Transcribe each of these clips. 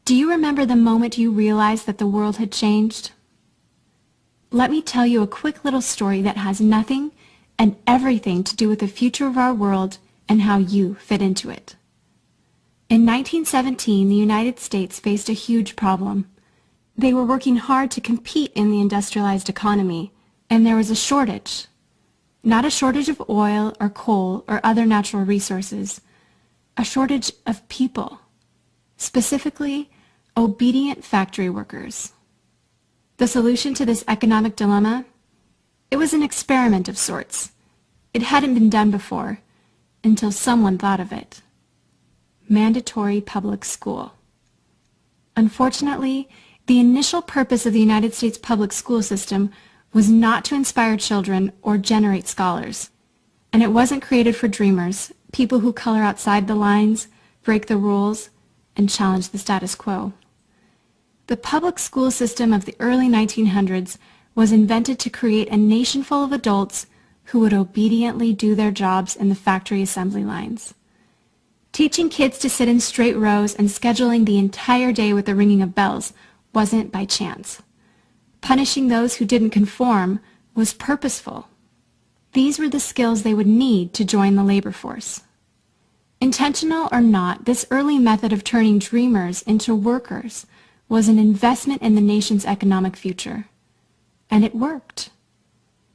Do you remember the moment you realized that the world had changed? Let me tell you a quick little story that has nothing and everything to do with the future of our world and how you fit into it. In 1917, the United States faced a huge problem. They were working hard to compete in the industrialized economy, and there was a shortage. Not a shortage of oil or coal or other natural resources, a shortage of people, specifically obedient factory workers. The solution to this economic dilemma? It was an experiment of sorts. It hadn't been done before, until someone thought of it. Mandatory public school. Unfortunately, the initial purpose of the United States public school system was not to inspire children or generate scholars. And it wasn't created for dreamers, people who color outside the lines, break the rules, and challenge the status quo. The public school system of the early 1900s was invented to create a nation full of adults who would obediently do their jobs in the factory assembly lines. Teaching kids to sit in straight rows and scheduling the entire day with the ringing of bells wasn't by chance. Punishing those who didn't conform was purposeful. These were the skills they would need to join the labor force. Intentional or not, this early method of turning dreamers into workers was an investment in the nation's economic future. And it worked.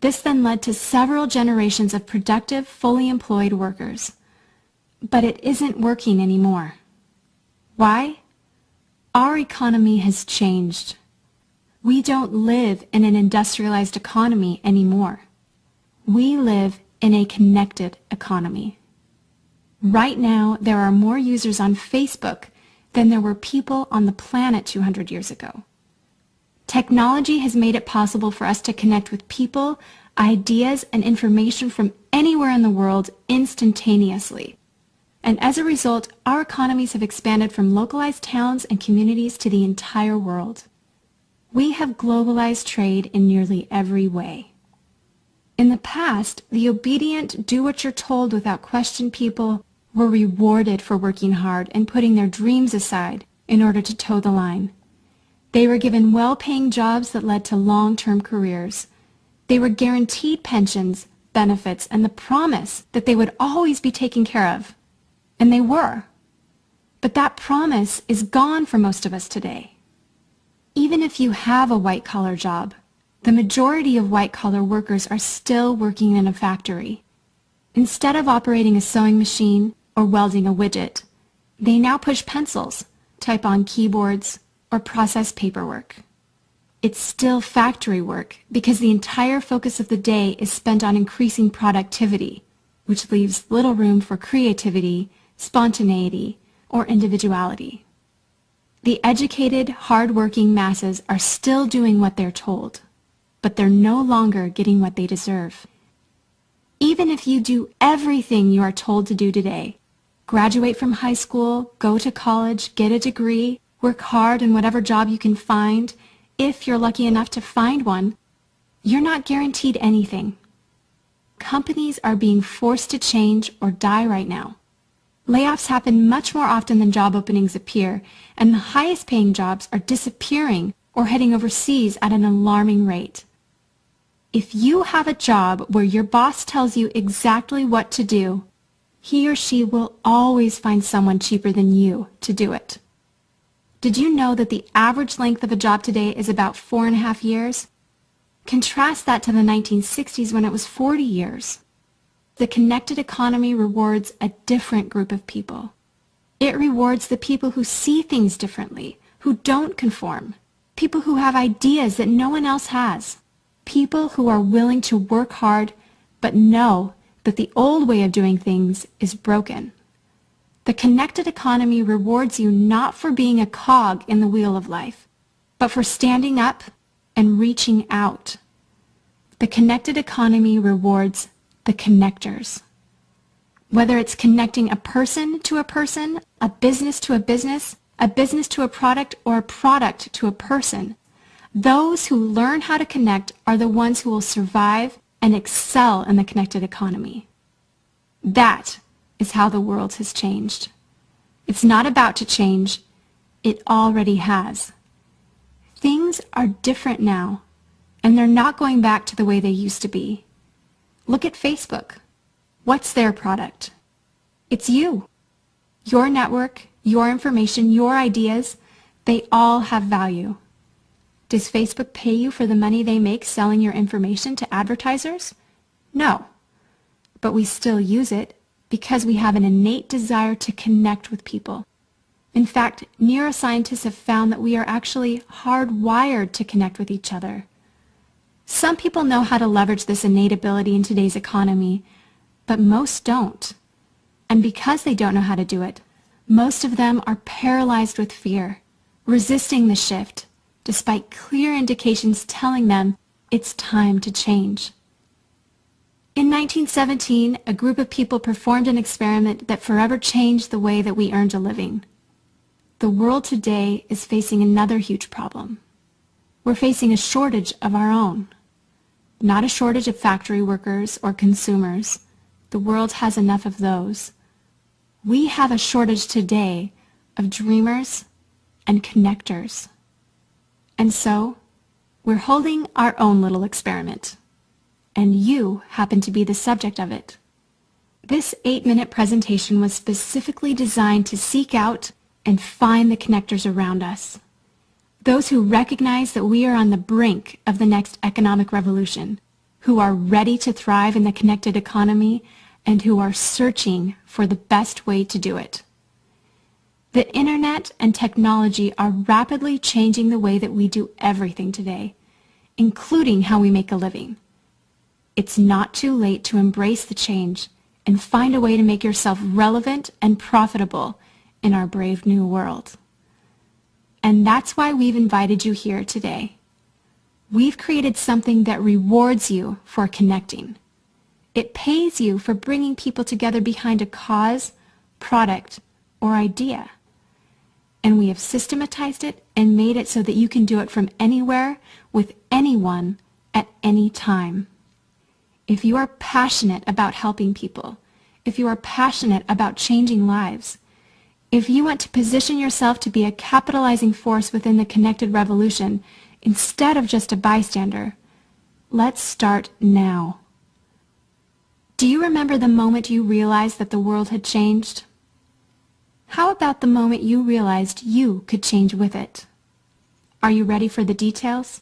This then led to several generations of productive, fully employed workers. But it isn't working anymore. Why? Our economy has changed. We don't live in an industrialized economy anymore. We live in a connected economy. Right now, there are more users on Facebook than there were people on the planet 200 years ago. Technology has made it possible for us to connect with people, ideas, and information from anywhere in the world instantaneously. And as a result, our economies have expanded from localized towns and communities to the entire world. We have globalized trade in nearly every way. In the past, the obedient, do-what-you're-told without question people were rewarded for working hard and putting their dreams aside in order to toe the line. They were given well-paying jobs that led to long-term careers. They were guaranteed pensions, benefits, and the promise that they would always be taken care of. And they were. But that promise is gone for most of us today. Even if you have a white-collar job, the majority of white-collar workers are still working in a factory. Instead of operating a sewing machine or welding a widget, they now push pencils, type on keyboards, or process paperwork. It's still factory work because the entire focus of the day is spent on increasing productivity, which leaves little room for creativity, spontaneity, or individuality. The educated, hard-working masses are still doing what they're told, but they're no longer getting what they deserve. Even if you do everything you are told to do today, graduate from high school, go to college, get a degree, work hard in whatever job you can find, if you're lucky enough to find one, you're not guaranteed anything. Companies are being forced to change or die right now. Layoffs happen much more often than job openings appear, and the highest paying jobs are disappearing or heading overseas at an alarming rate. If you have a job where your boss tells you exactly what to do, he or she will always find someone cheaper than you to do it. Did you know that the average length of a job today is about 4.5 years? Contrast that to the 1960s when it was 40 years. The connected economy rewards a different group of people. It rewards the people who see things differently, who don't conform, people who have ideas that no one else has, people who are willing to work hard but know that the old way of doing things is broken. The connected economy rewards you not for being a cog in the wheel of life, but for standing up and reaching out. The connected economy rewards the connectors. Whether it's connecting a person to a person, a business to a business to a product, or a product to a person, those who learn how to connect are the ones who will survive and excel in the connected economy. That is how the world has changed. It's not about to change. it already has. Things are different now, and they're not going back to the way they used to be. Look at Facebook. What's their product? It's you. Your network, your information, your ideas, they all have value. Does Facebook pay you for the money they make selling your information to advertisers? No. But we still use it because we have an innate desire to connect with people. In fact, neuroscientists have found that we are actually hardwired to connect with each other. Some people know how to leverage this innate ability in today's economy, but most don't. And because they don't know how to do it, most of them are paralyzed with fear, resisting the shift, despite clear indications telling them it's time to change. In 1917, a group of people performed an experiment that forever changed the way that we earned a living. The world today is facing another huge problem. We're facing a shortage of our own. Not a shortage of factory workers or consumers. The world has enough of those. We have a shortage today of dreamers and connectors. And so, we're holding our own little experiment. And you happen to be the subject of it. This 8-minute presentation was specifically designed to seek out and find the connectors around us. Those who recognize that we are on the brink of the next economic revolution, who are ready to thrive in the connected economy, and who are searching for the best way to do it. The internet and technology are rapidly changing the way that we do everything today, including how we make a living. It's not too late to embrace the change and find a way to make yourself relevant and profitable in our brave new world. And that's why we've invited you here today. We've created something that rewards you for connecting. It pays you for bringing people together behind a cause, product, or idea. And we have systematized it and made it so that you can do it from anywhere with anyone at any time. If you are passionate about helping people, if you are passionate about changing lives, if you want to position yourself to be a capitalizing force within the connected revolution instead of just a bystander, let's start now. Do you remember the moment you realized that the world had changed? How about the moment you realized you could change with it? Are you ready for the details?